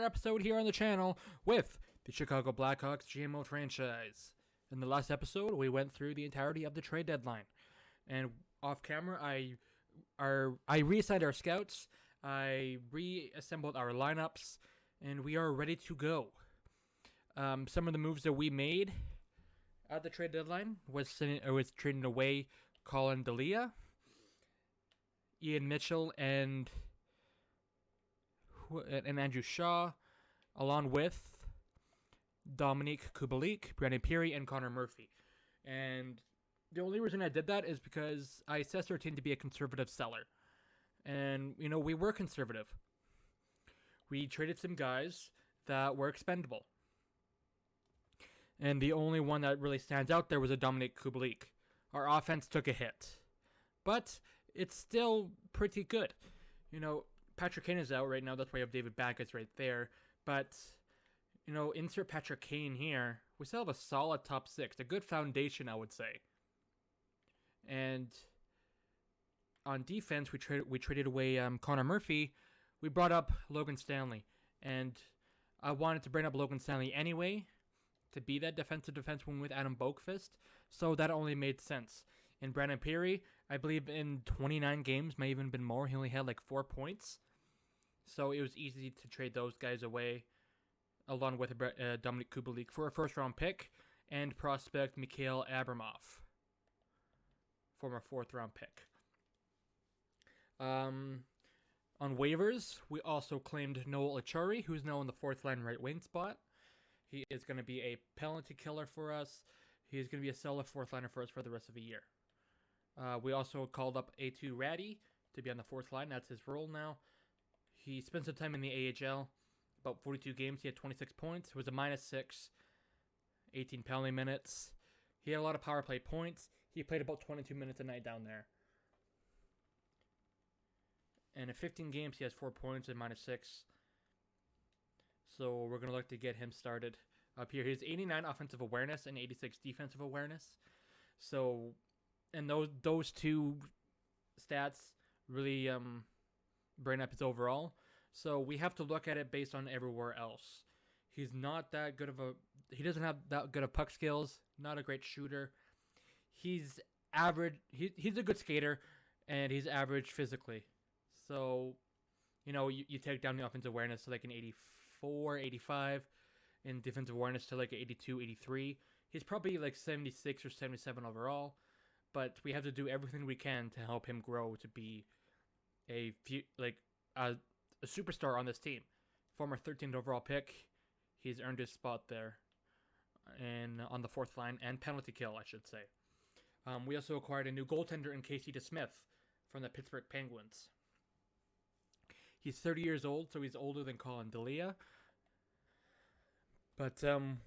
episode here on the channel with the Chicago Blackhawks GMO franchise. In the last episode, we went through the entirety of the trade deadline. And off camera, I reassigned our scouts, I reassembled our lineups, and we are ready to go. Some of the moves that we made at the trade deadline was trading away Colin Delia, Ian Mitchell, and Andrew Shaw, along with Dominique Kubalik, Brandon Peary, and Connor Murphy. And the only reason I did that is because I assessed our team to be a conservative seller. And, we were conservative. We traded some guys that were expendable. And the only one that really stands out there was a Dominique Kubalik. Our offense took a hit. But it's still pretty good. Patrick Kane is out right now. That's why you have David Backes right there. But, insert Patrick Kane here. We still have a solid top six. A good foundation, I would say. And on defense, we traded away Connor Murphy. We brought up Logan Stanley. And I wanted to bring up Logan Stanley anyway to be that defensive defenseman with Adam Boakfist. So that only made sense. And Brandon Peary, I believe in 29 games, may even been more. He only had 4 points. So it was easy to trade those guys away, along with Dominic Kubalik, for a first-round pick and prospect Mikhail Abramov, former fourth-round pick. On waivers, we also claimed Noel Achari, who's now in the fourth-line right wing spot. He is going to be a penalty killer for us. He's going to be a solid fourth-liner for us for the rest of the year. We also called up A2 Ratty to be on the fourth line. That's his role now. He spent some time in the AHL, about 42 games. He had 26 points. It was a -6, 18 penalty minutes. He had a lot of power play points. He played about 22 minutes a night down there. And in 15 games, he has 4 points and -6. So we're going to look to get him started up here. He has 89 offensive awareness and 86 defensive awareness. So, and those two stats really bring up his overall. So we have to look at it based on everywhere else. He's not that good he doesn't have that good of puck skills, not a great shooter. He's average, he's a good skater, and he's average physically. So, you take down the offensive awareness to an 84, 85, and defensive awareness to 82, 83. He's probably 76 or 77 overall, but we have to do everything we can to help him grow to be a superstar on this team. Former 13th overall pick, he's earned his spot there, and on the fourth line and penalty kill, I should say. We also acquired a new goaltender in Casey DeSmith from the Pittsburgh Penguins. He's 30 years old, so he's older than Colin Delia. But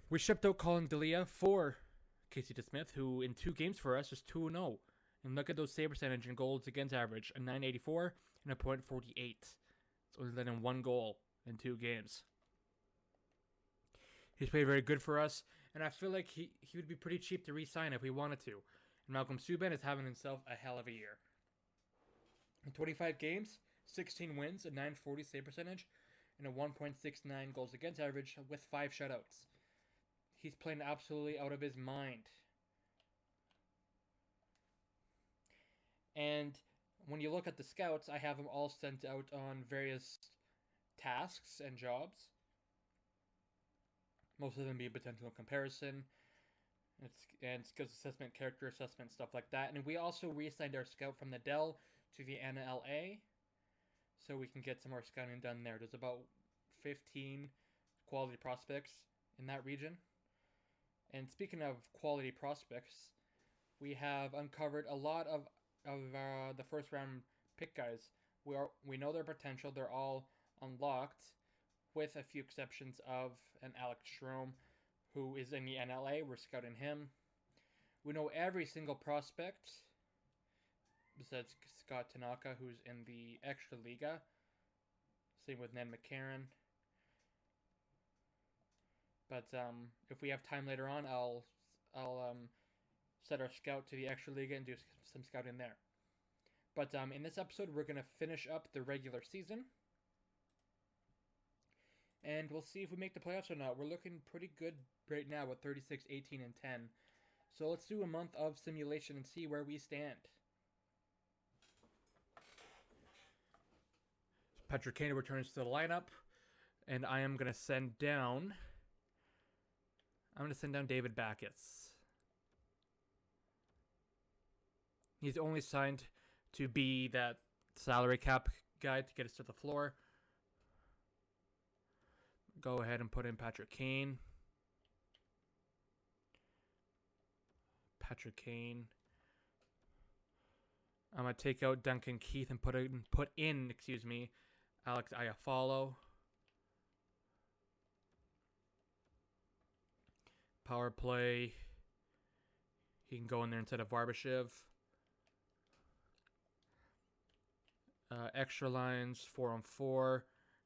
we shipped out Colin Delia for Casey DeSmith, who in 2 games for us is 2-0. And look at those save percentage and goals against average, a .984 and a .48. It's only let in 1 goal in 2 games. He's played very good for us, and I feel like he would be pretty cheap to re-sign if we wanted to. And Malcolm Subban is having himself a hell of a year. In 25 games, 16 wins, a .940 save percentage, and a 1.69 goals against average with 5 shutouts. He's playing absolutely out of his mind. And when you look at the scouts, I have them all sent out on various tasks and jobs. Most of them being potential comparison, and skills assessment, character assessment, stuff like that. And we also reassigned our scout from the Dell to the NLA, so we can get some more scouting done there. There's about 15 quality prospects in that region. And speaking of quality prospects, we have uncovered a lot of the first round pick guys. We know their potential. They're all unlocked, with a few exceptions of an Alex Strome, who is in the NLA. We're scouting him. We know every single prospect besides Scott Tanaka, who's in the Extra Liga. Same with Ned McCarron. But if we have time later on, I'll set our scout to the Extra Liga and do some scouting there. But in this episode, we're going to finish up the regular season. and we'll see if we make the playoffs or not. We're looking pretty good right now with 36, 18, and 10. So let's do a month of simulation and see where we stand. Patrick Kane returns to the lineup, and I am going to send down... David Backes. He's only signed to be that salary cap guy to get us to the floor. Go ahead and put in Patrick Kane. I'm going to take out Duncan Keith and put in, Alex Iafallo. Power play. He can go in there instead of Barbashev. Extra lines, 4-on-4.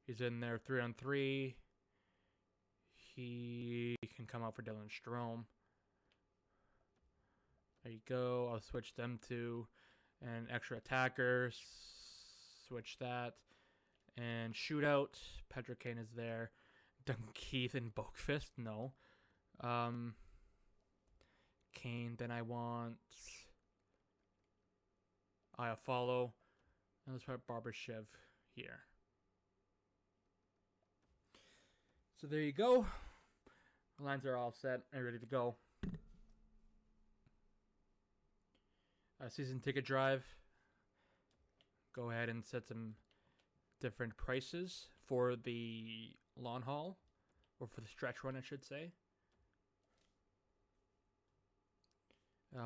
He's in there 3-on-3. He can come out for Dylan Strome. There you go. I'll switch them to an extra attacker. Switch that. And shootout. Patrick Kane is there. Duncan Keith and Boakfist. No. Kane. Then I want Iafallo. And let's put Barbashev here. So there you go. The lines are all set and ready to go. Season ticket drive. Go ahead and set some different prices for the lawn haul, or for the stretch run, I should say.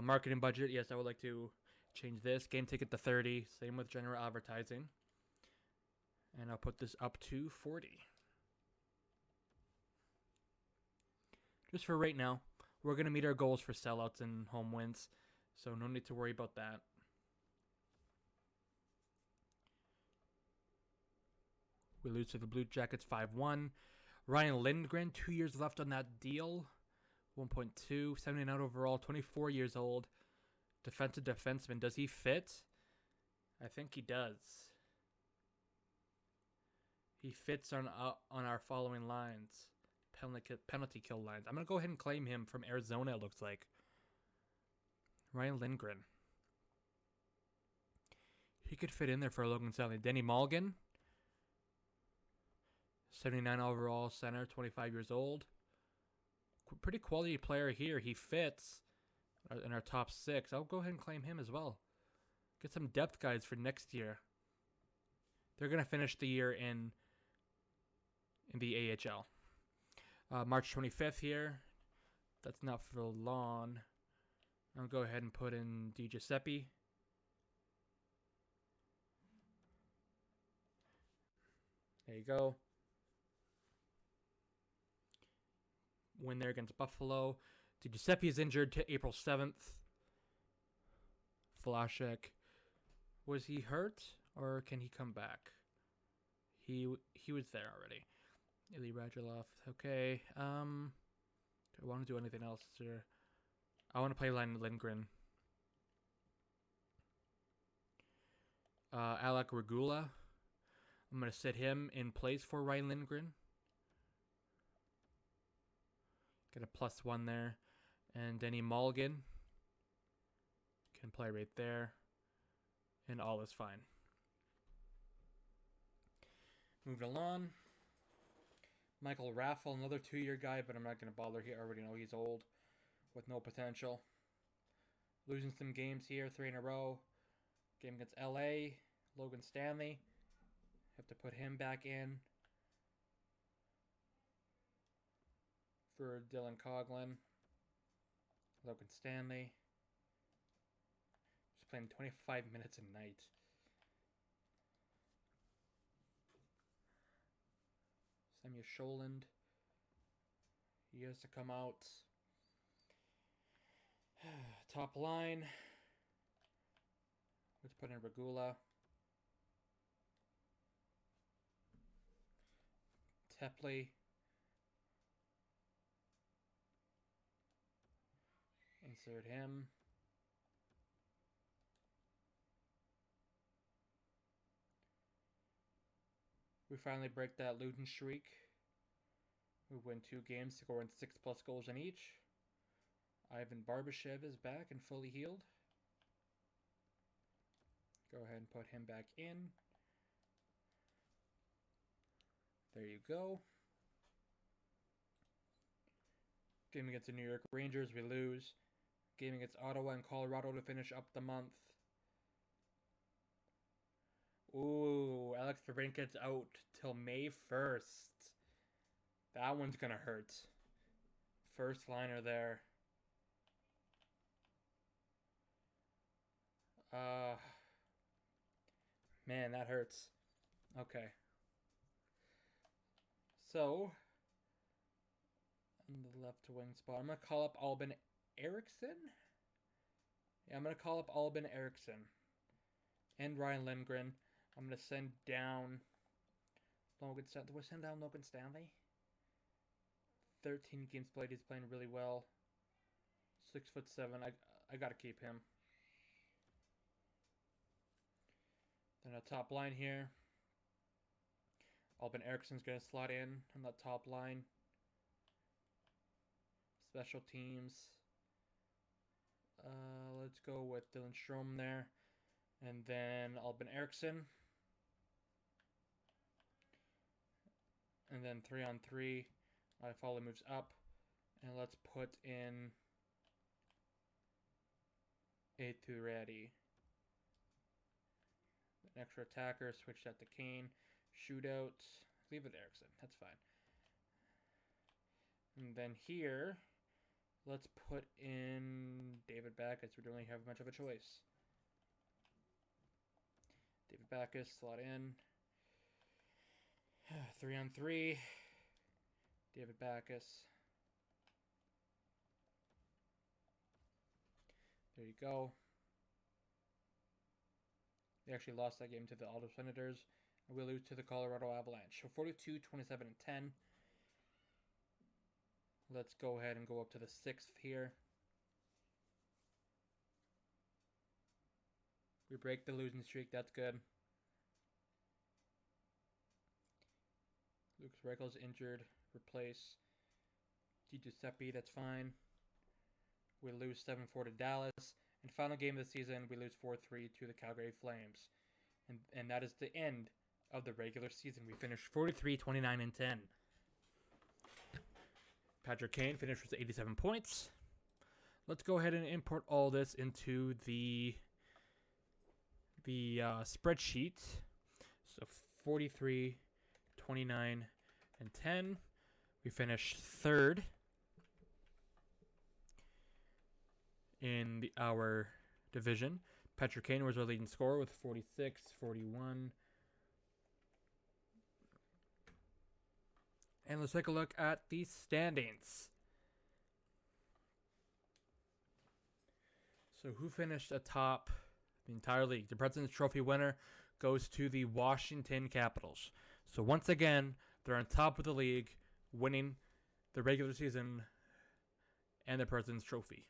Marketing budget, yes, I would like to change this. Game ticket to 30. Same with general advertising. And I'll put this up to 40. Just for right now. We're going to meet our goals for sellouts and home wins. So no need to worry about that. We lose to the Blue Jackets 5-1. Ryan Lindgren, 2 years left on that deal. 1.2, 79 overall, 24 years old. Defensive defenseman. Does he fit? I think he does. He fits on our following lines. Penalty kill lines. I'm going to go ahead and claim him from Arizona, it looks like. Ryan Lindgren. He could fit in there for Logan Stanley. Denny Mulligan. 79 overall center, 25 years old. Pretty quality player here. He fits in our top 6. I'll go ahead and claim him as well. Get some depth guys for next year. They're going to finish the year in the AHL. March 25th here. That's not for long. I'll go ahead and put in Di Giuseppe. There you go. Win there against Buffalo. Di Giuseppe is injured to April 7th. Vlasic. Was he hurt or can he come back? He was there already. Ilya Radulov. Okay. Do I want to do anything else? I want to play Lindgren. Alec Regula. I'm going to set him in place for Ryan Lindgren. Get a +1 there. And Denny Mulligan can play right there. And all is fine. Moving along. Michael Raffle, another 2-year guy, but I'm not going to bother here. I already know he's old with no potential. Losing some games here, 3 in a row. Game against LA. Logan Stanley. Have to put him back in for Dylan Coughlin. Logan Stanley. Just playing 25 minutes a night. Samuel Scholand. He has to come out. Top line. Let's put in Regula. Tepley. Insert him. We finally break that losing streak. We win 2 games, scoring 6+ goals in each. Ivan Barbashev is back and fully healed. Go ahead and put him back in. There you go. Game against the New York Rangers, we lose. Game against Ottawa and Colorado to finish up the month. Ooh, Alex Verbinkin's out till May 1st. That one's gonna hurt. First liner there. Man, that hurts. Okay. So, in the left wing spot, I'm going to call up Albin Eriksson. Yeah, I'm going to call up Albin Eriksson. And Ryan Lindgren. I'm going to send down Logan Stanley. Do I send down Logan Stanley? 13 games played. He's playing really well. 6'7". I got to keep him. Then a top line here. Albin Eriksson's going to slot in on that top line. Special teams. Let's go with Dylan Strome there. And then Albin Eriksson. And then 3-on-3. Foley moves up. And let's put in A2 ready. An extra attacker. Switch that to Kane. Shootout. Leave it Eriksson. That's fine. And then here, let's put in David Backes. We don't really have much of a choice. David Backes, slot in. 3-on-3. David Backes. There you go. They actually lost that game to the Ottawa Senators. And we lose to the Colorado Avalanche. So 42, 27, and 10. Let's go ahead and go up to the 6th here. We break the losing streak. That's good. Lucas Reichel's injured. Replace Di Giuseppe. That's fine. We lose 7-4 to Dallas. And final game of the season, we lose 4-3 to the Calgary Flames. And that is the end of the regular season. We finished 43, 29, and 10. Patrick Kane finished with 87 points. Let's go ahead and import all this into the spreadsheet. So 43, 29, and 10. We finished 3rd in our division. Patrick Kane was our leading scorer with 46, 41. And let's take a look at the standings. So who finished atop the entire league? The President's Trophy winner goes to the Washington Capitals. So once again, they're on top of the league, winning the regular season and the President's Trophy.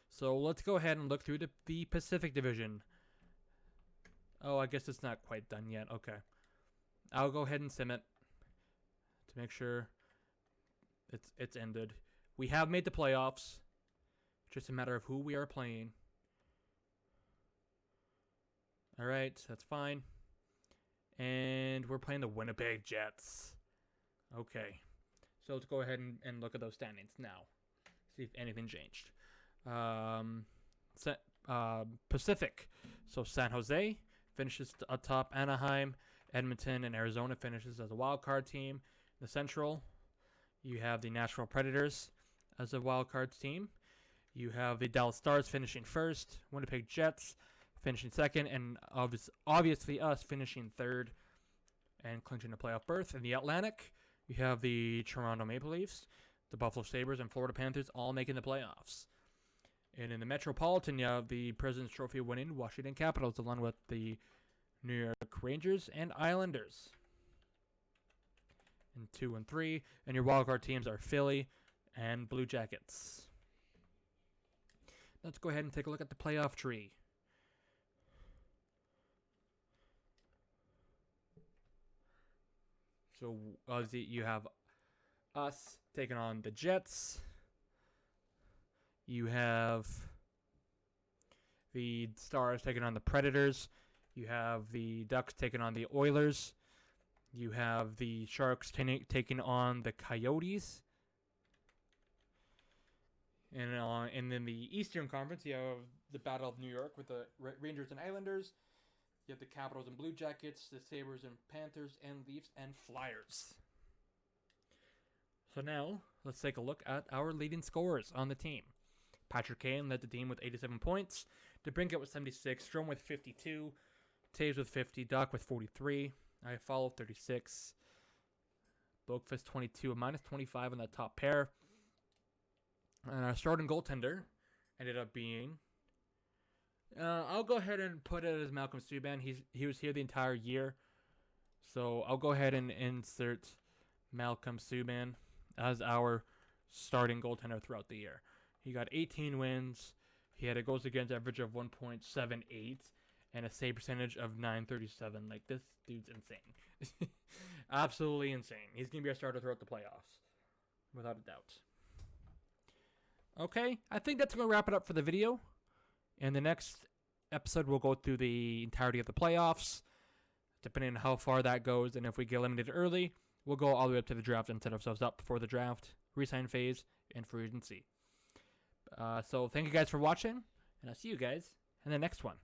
So let's go ahead and look through the Pacific Division. Oh, I guess it's not quite done yet. Okay. I'll go ahead and sim it to make sure it's ended. We have made the playoffs. Just a matter of who we are playing. All right, that's fine. And we're playing the Winnipeg Jets. Okay. So let's go ahead and look at those standings now. See if anything changed. Pacific. So San Jose finishes atop Anaheim. Edmonton and Arizona finishes as a wild card team. The Central, you have the Nashville Predators as a wild card team. You have the Dallas Stars finishing 1st. Winnipeg Jets finishing 2nd. And obviously us finishing 3rd and clinching a playoff berth. In the Atlantic, you have the Toronto Maple Leafs, the Buffalo Sabres, and Florida Panthers all making the playoffs. And in the Metropolitan, you have the President's Trophy winning Washington Capitals along with the New York Rangers and Islanders. And 2 and 3. And your wildcard teams are Philly and Blue Jackets. Let's go ahead and take a look at the playoff tree. So you have us taking on the Jets. You have the Stars taking on the Predators. You have the Ducks taking on the Oilers. You have the Sharks taking on the Coyotes. And in the Eastern Conference, you have the Battle of New York with the Rangers and Islanders. You have the Capitals and Blue Jackets, the Sabres and Panthers, and Leafs and Flyers. So now, let's take a look at our leading scorers on the team. Patrick Kane led the team with 87 points. DeBrincat with 76. Strome with 52. Taves with 50. Doc with 43. I follow 36. Boakfist 22. A minus 25 on that top pair. And our starting goaltender ended up being... I'll go ahead and put it as Malcolm Subban. He was here the entire year. So I'll go ahead and insert Malcolm Subban as our starting goaltender throughout the year. He got 18 wins. He had a goals against average of 1.78 and a save percentage of .937. Like, this dude's insane. Absolutely insane. He's going to be our starter throughout the playoffs, without a doubt. Okay, I think that's going to wrap it up for the video. In the next episode, we'll go through the entirety of the playoffs, depending on how far that goes. And if we get eliminated early, we'll go all the way up to the draft and set ourselves up for the draft, re-sign phase, and free agency. So thank you guys for watching, and I'll see you guys in the next one.